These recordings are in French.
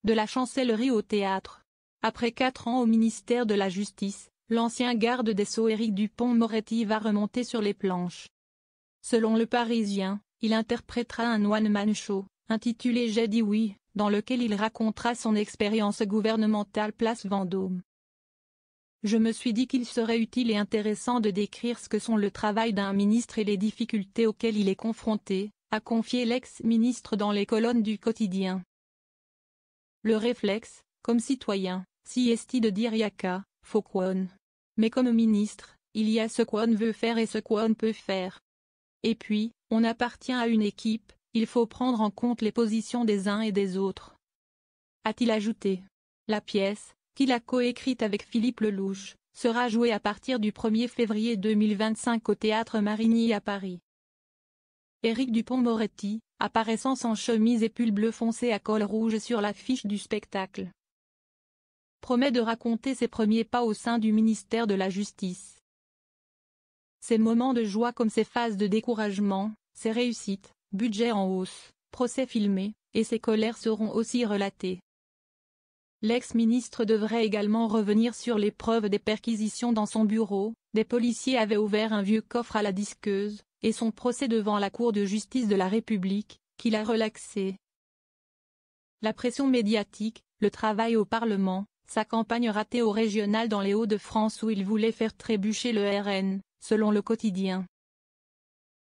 de la chancellerie au théâtre. Après 4 ans au ministère de la Justice, l'ancien garde des Sceaux Éric Dupond-Moretti va remonter sur les planches. Selon Le Parisien, il interprétera un one-man show, intitulé J'ai dit oui, dans lequel il racontera son expérience gouvernementale place Vendôme. Je me suis dit qu'il serait utile et intéressant de décrire ce que sont le travail d'un ministre et les difficultés auxquelles il est confronté, a confié l'ex-ministre dans les colonnes du quotidien. Le réflexe, comme citoyen, si est de dire yaka, faut qu'on. Mais comme ministre, il y a ce qu'on veut faire et ce qu'on peut faire. Et puis, on appartient à une équipe, il faut prendre en compte les positions des uns et des autres. A-t-il ajouté. La pièce, qu'il a coécrite avec Philippe Lelouch, sera jouée à partir du 1er février 2025 au Théâtre Marigny à Paris. Éric Dupond-Moretti, apparaissant sans chemise et pull bleu foncé à col rouge sur l'affiche du spectacle, promet de raconter ses premiers pas au sein du ministère de la Justice. Ses moments de joie comme ses phases de découragement, ses réussites, budget en hausse, procès filmés, et ses colères seront aussi relatées. L'ex-ministre devrait également revenir sur les preuves des perquisitions dans son bureau, des policiers avaient ouvert un vieux coffre à la disqueuse, et son procès devant la Cour de justice de la République, qu'il a relaxé. La pression médiatique, le travail au Parlement, sa campagne ratée au régional dans les Hauts-de-France où il voulait faire trébucher le RN, selon le quotidien.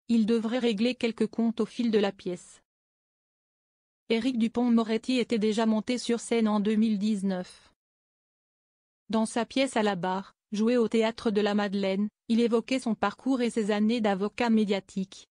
Il devrait régler quelques comptes au fil de la pièce. Éric Dupond-Moretti était déjà monté sur scène en 2019. Dans sa pièce à la barre, jouée au Théâtre de la Madeleine, il évoquait son parcours et ses années d'avocat médiatique.